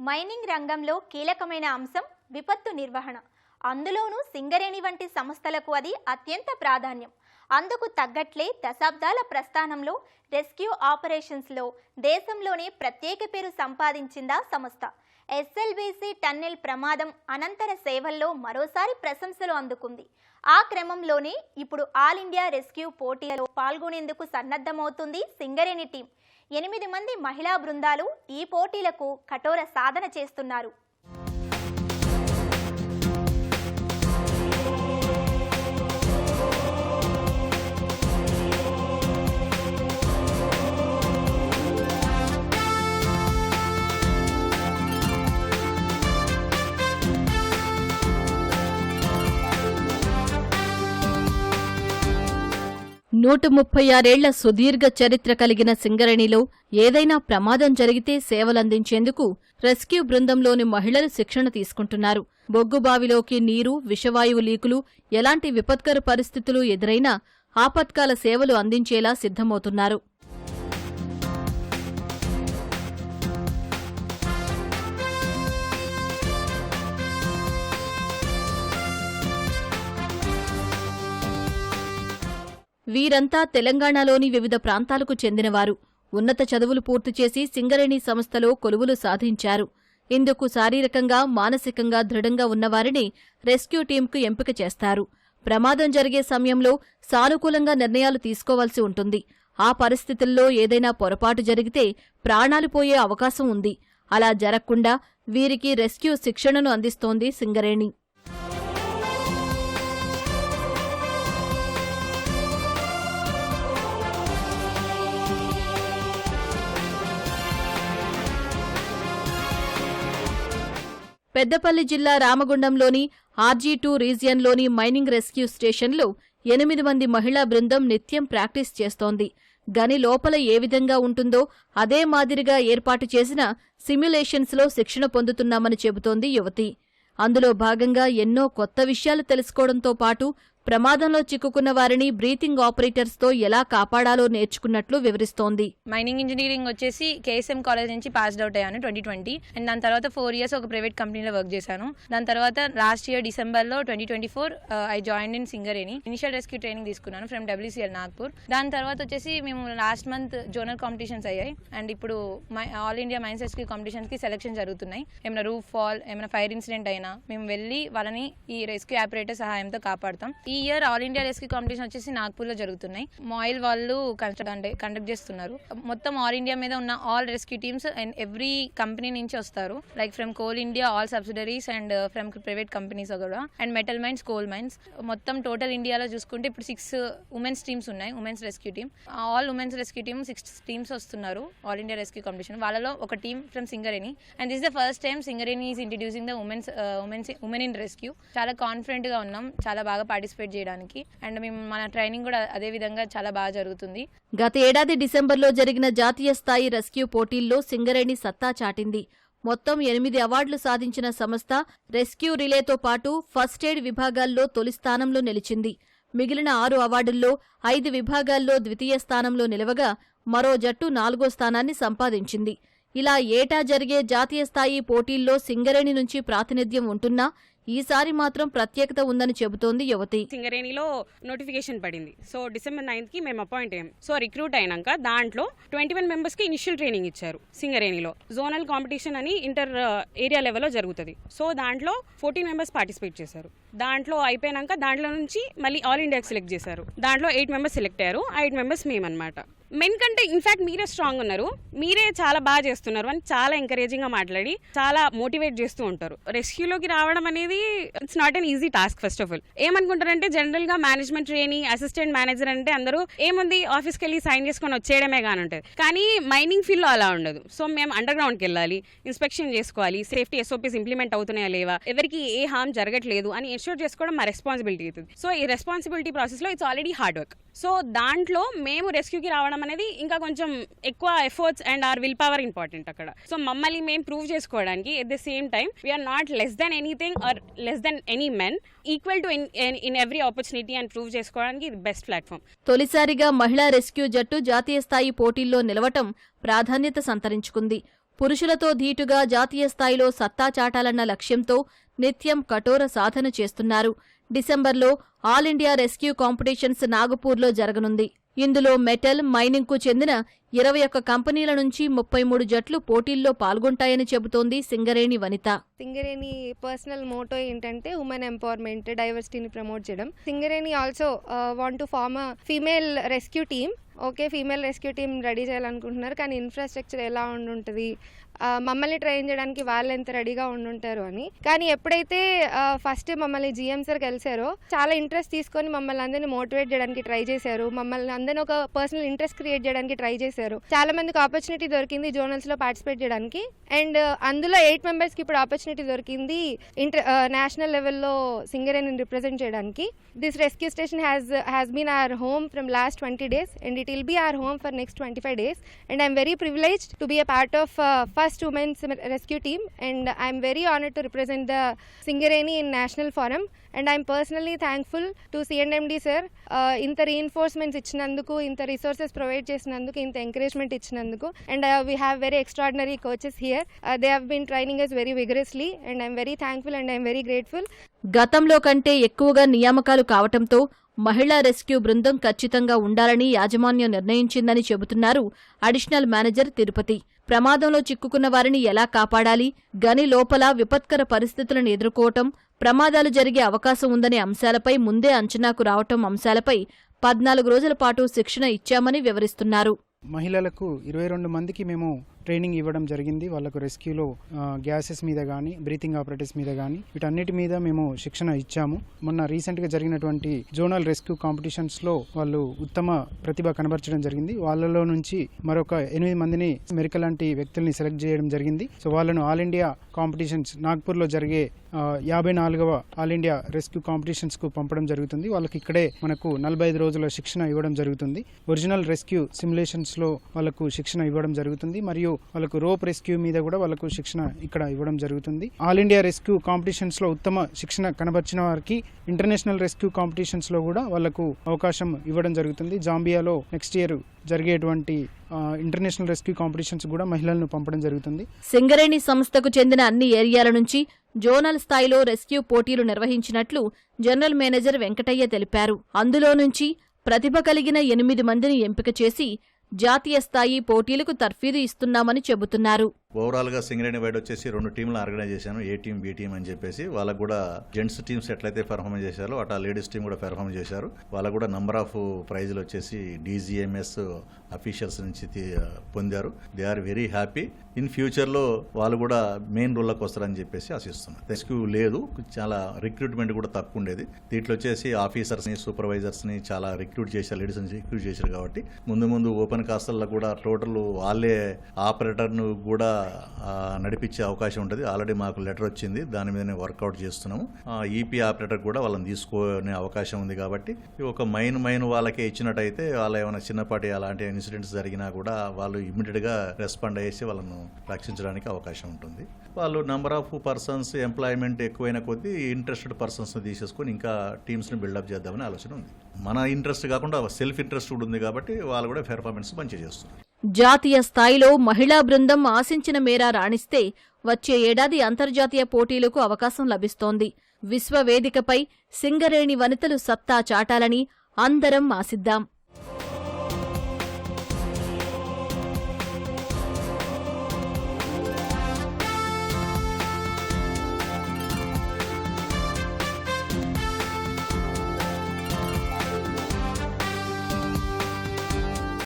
Mining రంగంలో కీలకమైన అంశం విపత్తు నిర్వహణ. అందులోనూ సింగరేణి వంటి సంస్థలకు అది అత్యంత ప్రాధాన్యం. అందుకు తగ్గట్లే దశాబ్దాల ప్రస్థానంలో రెస్క్యూ ఆపరేషన్స్లో దేశంలోనే ప్రత్యేక పేరు సంపాదించిందా సంస్థ. ఎస్ఎల్బీసీ టన్నెల్ ప్రమాదం అనంతర సేవల్లో మరోసారి ప్రశంసలు అందుకుంది. ఆ క్రమంలోనే ఇప్పుడు ఆల్ ఇండియా రెస్క్యూ పోటీలలో పాల్గొనేందుకు సన్నద్ధమవుతుంది సింగరేణి టీం. 8 మంది మహిళా బృందాలు ఈ పోటీలకు కఠోర సాధన చేస్తున్నారు. నూట 36 సుదీర్ఘ చరిత్ర కలిగిన సింగరేణిలో ఏదైనా ప్రమాదం జరిగితే సేవలందించేందుకు రెస్క్యూ బృందంలోని మహిళలు శిక్షణ తీసుకుంటున్నారు. బొగ్గుబావిలోకి నీరు, విషవాయువు లీకులు, ఎలాంటి విపత్కర పరిస్థితులు ఎదురైనా ఆపత్కాల సేవలు అందించేలా సిద్ధమవుతున్నారు. వీరంతా తెలంగాణలోని వివిధ ప్రాంతాలకు చెందినవారు. ఉన్నత చదువులు పూర్తి చేసి సింగరేణి సంస్థలో కొలువులు సాధించారు. ఇందుకు శారీరకంగా, మానసికంగా దృఢంగా ఉన్నవారిని రెస్క్యూ టీంకు ఎంపిక చేస్తారు. ప్రమాదం జరిగే సమయంలో సానుకూలంగా నిర్ణయాలు తీసుకోవాల్సి ఉంటుంది. ఆ పరిస్థితుల్లో ఏదైనా పొరపాటు జరిగితే ప్రాణాలు పోయే అవకాశం ఉంది. అలా జరగకుండా వీరికి రెస్క్యూ శిక్షణను అందిస్తోంది సింగరేణి. పెద్దపల్లి జిల్లా రామగుండంలోని RG2 రీజియన్లోని మైనింగ్ రెస్క్యూ స్టేషన్లో 8 మంది మహిళా బృందం నిత్యం ప్రాక్టీస్ చేస్తోంది. గని లోపల ఏ విధంగా ఉంటుందో అదే మాదిరిగా ఏర్పాటు చేసిన సిమ్యులేషన్స్లో శిక్షణ పొందుతున్నామని చెబుతోంది యువతి. అందులో భాగంగా ఎన్నో కొత్త విషయాలు తెలుసుకోవడంతో పాటు ప్రమాదంలో చిక్కుకున్న వారిని బ్రీతింగ్ ఆపరేటర్స్తో ఎలా కాపాడాలో నేర్చుకున్నట్లు వివరిస్తోంది. మైనింగ్ ఇంజనీరింగ్ వచ్చేసి KSM కాలేజ్ నుంచి పాస్డ్ అవుట్ అయ్యాను 2020. అండ్ దాని తర్వాత 4 years ఒక ప్రైవేట్ కంపెనీలో వర్క్ చేశాను. దాని తర్వాత లాస్ట్ ఇయర్ డిసెంబర్లో 2024 I join in Singareni. Initial rescue training తీసుకున్నాను ఫ్రమ్ WCL నాగ్పూర్. దాని తర్వాత వచ్చేసి మేము లాస్ట్ మంత్ జోనల్ కాంపిటీషన్స్ అయ్యాయి. అండ్ ఇప్పుడు ఆల్ ఇండియా మైన్స్ రెస్క్యూ కాంపిటీషన్స్కి సెలెక్షన్ జరుగుతున్నాయి. ఏమైనా రూఫ్ ఫాల్, ఏమైనా ఫైర్ ఇన్సిడెంట్ అయినా మేము వెళ్ళి వాళ్ళని ఈ రెస్క్యూ ఆపరేటర్ సహాయంతో కాపాడుతాం. ఈ year all India rescue competition వచ్చేసి నాగ్పూర్లో జరుగుతున్నాయి. మాయిల్ వాళ్ళు కండక్ట్ చేస్తున్నారు. మొత్తం ఆల్ ఇండియా మీద ఉన్న all rescue teams and every company నుంచి వస్తారు. Like from Coal India all subsidiaries and from private companies కూడా, and metal mines, coal mines. మొత్తం టోటల్ ఇండియాలో చూసుకుంటే ఇప్పుడు 6 ఉమెన్స్ టీమ్స్ ఉన్నాయి. Women's rescue team, all women's rescue team 6 teams వస్తున్నారు all India rescue competition. వాళ్ళలో ఒక team from Singareni. And this the first time Singareni is introducing the women in rescue. చాలా confident గా ఉన్నాం, చాలా బాగా పార్టిసిపేట్ చేయడానికి. అండ్ మేము మన ట్రైనింగ్ కూడా అదే విధంగా చాలా బాగా జరుగుతుంది. గత ఏడాది డిసెంబర్లో జరిగిన జాతీయ స్థాయి రెస్క్యూ పోటీల్లో సింగరేణి సత్తా చాటింది. మొత్తం 8 అవార్డులు సాధించిన సంస్థ రెస్క్యూ రిలేతో పాటు ఫస్ట్ ఎయిడ్ విభాగాల్లో తొలి స్థానంలో నిలిచింది. మిగిలిన 6 అవార్డుల్లో 5 విభాగాల్లో ద్వితీయ స్థానంలో నిలవగా మరో జట్టు 4వ స్థానాన్ని సంపాదించింది. ఇలా ఏటా జరిగే జాతీయ స్థాయి పోటీల్లో సింగరేణి నుంచి ప్రాతినిధ్యం ఉంటున్నా ఈసారి మాత్రం ప్రత్యేకత ఉందని చెబుతోంది యువతి. సింగరేణిలో నోటిఫికేషన్ పడింది. సో December 9th కి మేము అపాయింట్ అయ్యాం. సో రిక్రూట్ అయినాక దాంట్లో 21 మెంబర్స్ కి ఇనిషియల్ ట్రైనింగ్ ఇచ్చారు. సింగరేణిలో జోనల్ కాంపిటీషన్ అని ఇంటర్ ఏరియా లెవెల్లో జరుగుతుంది. సో దాంట్లో 14 మెంబర్స్ పార్టిసిపేట్ చేశారు. దాంట్లో అయిపోయినాక దాంట్లో నుంచి మళ్ళీ ఆల్ ఇండియాకి సెలెక్ట్ చేశారు. దాంట్లో 8 మెంబర్స్ సెలెక్ట్ అయ్యారు. 8 మెంబర్స్ మేమన్నమాట. మెన్ కంటే ఇన్ఫాక్ట్ మీరే స్ట్రాంగ్ ఉన్నారు, మీరే చాలా బాగా చేస్తున్నారు అని చాలా ఎంకరేజింగ్ గా మాట్లాడి చాలా మోటివేట్ చేస్తూ ఉంటారు. రెస్క్యూలోకి రావడం అనేది it's not an easy task. First of all ఏమనుకుంటారంటే జనరల్ గా మేనేజ్మెంట్ ట్రైనీ, అసిస్టెంట్ మేనేజర్ అంటే అందరూ ఏముంది ఆఫీస్కి వెళ్ళి సైన్ చేసుకొని వచ్చేయడమే కానీ ఉంటుంది. కానీ మైనింగ్ ఫీల్డ్ లో అలా ఉండదు. సో మేము అండర్ గ్రౌండ్కి వెళ్ళాలి, ఇన్స్పెక్షన్ చేసుకోవాలి, సేఫ్టీ SOPs ఇంప్లిమెంట్ అవుతున్నాయా లేవా, ఎవరికి ఏ హార్మ్ జరగట్లేదు అని ఎన్ష్యూర్ చేసుకోవడం మా రెస్పాన్సిబిలిటీ అవుతుంది. సో ఈ రెస్పాన్సిబిలిటీ ప్రాసెస్ లో it's already hard work. So దాంట్లో మేము రెస్క్యూకి రావడం అనేది ఇంకా కొంచెం ఎక్కువ efforts and or will power important అక్కడ. సో మమ్మల్ని మేము ప్రూవ్ చేసుకోవడానికి at the same time we're not less than anything or less than any men, equal to in every opportunity అని ప్రూవ్ చేసుకోవడానికి ఇది బెస్ట్ ప్లాట్ఫామ్. తొలిసారిగా మహిళా రెస్క్యూ జట్టు జాతీయ స్థాయి పోటీల్లో నిలవటం ప్రాధాన్యత సంతరించుకుంది. పురుషులతో ధీటుగా జాతీయ స్థాయిలో సత్తా చాటాలన్న లక్ష్యంతో నిత్యం కఠోర సాధన చేస్తున్నారు. డిసెంబర్లో ఆల్ ఇండియా రెస్క్యూ కాంపిటీషన్స్ నాగపూర్లో జరగనుంది. ఇందులో మెటల్, మైనింగ్కు చెందిన 21 కంపెనీల నుంచి 33 జట్లు పోటీల్లో పాల్గొంటాయని చెబుతోంది సింగరేణి వనిత. సింగరేణి పర్సనల్ మోటో ఏంటంటే ఉమెన్ ఎంపవర్మెంట్, డైవర్సిటీని ప్రమోట్ చేయడం. Singareni also want to form a female rescue team. Okay, female rescue team ready చేయాలనుకుంటున్నారు, కానీ ఇన్ఫ్రాస్ట్రక్చర్ ఎలా ఉండుంటుంది, మమ్మల్ని ట్రైన్ చేయడానికి వాళ్ళు ఎంత రెడీగా ఉండుంటారు అని. కానీ ఎప్పుడైతే ఫస్ట్ మమ్మల్ని జిఎం సార్ కలిసారో చాలా ఇంట్రెస్ట్ తీసుకొని మమ్మల్ని అందరినీ మోటివేట్ చేయడానికి ట్రై చేశారు. మమ్మల్ని అందరినీ ఒక పర్సనల్ ఇంట్రెస్ట్ క్రియేట్ చేయడానికి ట్రై చేశారు. చాలా మందికి ఆపర్చునిటీ దొరికింది జోనల్స్లో పార్టిసిపేట్ చేయడానికి. అండ్ అందులో 8 మెంబర్స్కి ఇప్పుడు ఆపర్చునిటీ దొరికింది నేషనల్ లెవెల్లో సింగరేణిని రిప్రజెంట్ చేయడానికి. This rescue station has been our home from last 20 days and it will be our home for next 25 days. And I am very privileged to be a part of first women's rescue team, and I am very honored to represent the Singareni in national forum. And I am personally thankful to C&MD sir, ఇంత reinforcements ఇచ్చినందుకు, ఇంత resources provide చేసినందుకు, ఇంత encouragement ఇచ్చినందుకు. And we have very extraordinary coaches here. They have been training us very vigorously and I am very thankful and I am very grateful. గతంలో కంటే ఎక్కువగా నియామకాలు కావటంతో మహిళా రెస్క్యూ బృందం ఖచ్చితంగా ఉండాలని యాజమాన్యం నిర్ణయించిందని చెబుతున్నారు అడిషనల్ మేనేజర్ తిరుపతి. ప్రమాదంలో చిక్కుకున్న వారిని ఎలా కాపాడాలి, గని లోపల విపత్కర పరిస్థితులను ఎదుర్కోవటం, ప్రమాదాలు జరిగే అవకాశం ఉందనే అంశాలపై ముందే అంచనాకు రావటం అంశాలపై 14 రోజుల పాటు శిక్షణ ఇచ్చామని వివరిస్తున్నారు. మహిళలకు 22 మందికి మేము ట్రైనింగ్ ఇవ్వడం జరిగింది. వాళ్ళకు రెస్క్యూలో గ్యాసెస్ మీద కానీ, బ్రీతింగ్ ఆపరేటర్స్ మీద కానీ, వీటన్నిటి మీద మేము శిక్షణ ఇచ్చాము. మొన్న రీసెంట్గా జరిగినటువంటి జోనల్ రెస్క్యూ కాంపిటీషన్స్లో వాళ్ళు ఉత్తమ ప్రతిభ కనబరచడం జరిగింది. వాళ్ళలో నుంచి మరొక 8 మందిని మెరిక లాంటి వ్యక్తుల్ని సెలెక్ట్ చేయడం జరిగింది. సో వాళ్ళను ఆల్ ఇండియా కాంపిటీషన్స్ నాగ్పూర్లో జరిగే 54వ ఆల్ ఇండియా రెస్క్యూ కాంపిటీషన్స్కు పంపడం జరుగుతుంది. వాళ్ళకి ఇక్కడే మనకు 45 రోజుల శిక్షణ ఇవ్వడం జరుగుతుంది. ఒరిజినల్ రెస్క్యూ సిమ్యులేషన్స్లో వాళ్ళకు శిక్షణ ఇవ్వడం జరుగుతుంది. మరియు వాళ్ళకు రోప్ రెస్క్యూ మీద కూడా వాళ్ళకు శిక్షణ ఇక్కడ ఇవ్వడం జరుగుతుంది. ఆల్ ఇండియా రెస్క్యూ కాంపిటీషన్స్ లో ఉత్తమ శిక్షణ కనబర్చిన వారికి ఇంటర్నేషనల్ రెస్క్యూ కాంపిటీషన్స్ లో కూడా వాళ్ళకు అవకాశం ఇవ్వడం జరుగుతుంది. జాంబియాలో నెక్స్ట్ ఇయర్ జరిగేటువంటి ఇంటర్నేషనల్ రెస్క్యూ కాంపిటీషన్స్ కూడా మహిళలను పంపడం జరుగుతుంది. సింగరేణి సంస్థకు చెందిన అన్ని ఏరియాల నుంచి జోనల్ స్థాయిలో రెస్క్యూ పోటీలు నిర్వహించినట్లు జనరల్ మేనేజర్ వెంకటయ్య తెలిపారు. అందులో నుంచి ప్రతిభ కలిగిన 8 మందిని ఎంపిక చేసి జాతీయ స్థాయి పోటీలకు తర్ఫీదు ఇస్తున్నామని చెబుతున్నారు. ఓవరాల్గా సింగరేణి వైడ్ వచ్చేసి 2 టీంలు ఆర్గనైజ్ చేశాను. ఏ టీం, బి టీం అని చెప్పేసి. వాళ్ళకు కూడా జెంట్స్ టీమ్స్ ఎట్లయితే పెర్ఫార్మ్ చేశారో అట్లా లేడీస్ టీం కూడా పెర్ఫార్మ్ చేశారు. వాళ్ళకు కూడా నంబర్ ఆఫ్ ప్రైజులు వచ్చేసి డీజీఎంఎస్ అఫీషియల్స్ నుంచి పొందారు. They are very happy. In ఫ్యూచర్లో వాళ్ళు కూడా మెయిన్ రోల్లోకి వస్తారని చెప్పేసి ఆశిస్తున్నారు. రెస్క్యూ లేదు, చాలా రిక్రూట్మెంట్ కూడా తక్కువ ఉండేది. దీంట్లో వచ్చేసి ఆఫీసర్స్ని, సూపర్వైజర్స్ని చాలా రిక్రూట్ చేశారు, లేడీస్ని రిక్రూట్ చేశారు. కాబట్టి ముందు ఓపెన్ కాస్టల్లో కూడా టోటల్ వాళ్ళే ఆపరేటర్ను కూడా నడిపించే అవకాశం ఉంటుంది. ఆల్రెడీ మాకు లెటర్ వచ్చింది, దాని మీదనే వర్కౌట్ చేస్తున్నాము. ఈపీ ఆపరేటర్ కూడా వాళ్ళని తీసుకునే అవకాశం ఉంది. కాబట్టి ఒక మైన్ వాళ్ళకే ఇచ్చినట్టయితే వాళ్ళు ఏమైనా చిన్నపాటి అలాంటి ఇన్సిడెంట్స్ జరిగినా కూడా వాళ్ళు ఇమ్మీడియట్గా రెస్పాండ్ అయ్యేసి వాళ్ళను రక్షించడానికి అవకాశం ఉంటుంది. వాళ్ళు నంబర్ ఆఫ్ పర్సన్స్ ఎంప్లాయ్మెంట్ ఎక్కువైన కొద్దీ ఇంట్రెస్టెడ్ పర్సన్స్ని తీసేసుకొని ఇంకా టీమ్స్ని బిల్డప్ చేద్దామని ఆలోచన ఉంది. మన ఇంట్రెస్ట్ కాకుండా సెల్ఫ్ ఇంట్రెస్ట్ కూడా ఉంది కాబట్టి వాళ్ళు కూడా పెర్ఫార్మెన్స్ మంచిగా చేస్తున్నారు. జాతీయ స్థాయిలో మహిళా బృందం ఆశించిన మేర రాణిస్తే వచ్చే ఏడాది అంతర్జాతీయ పోటీలకు అవకాశం లభిస్తోంది. విశ్వవేదికపై సింగరేణి వనితలు సత్తా చాటాలని అందరం ఆశిద్దాం.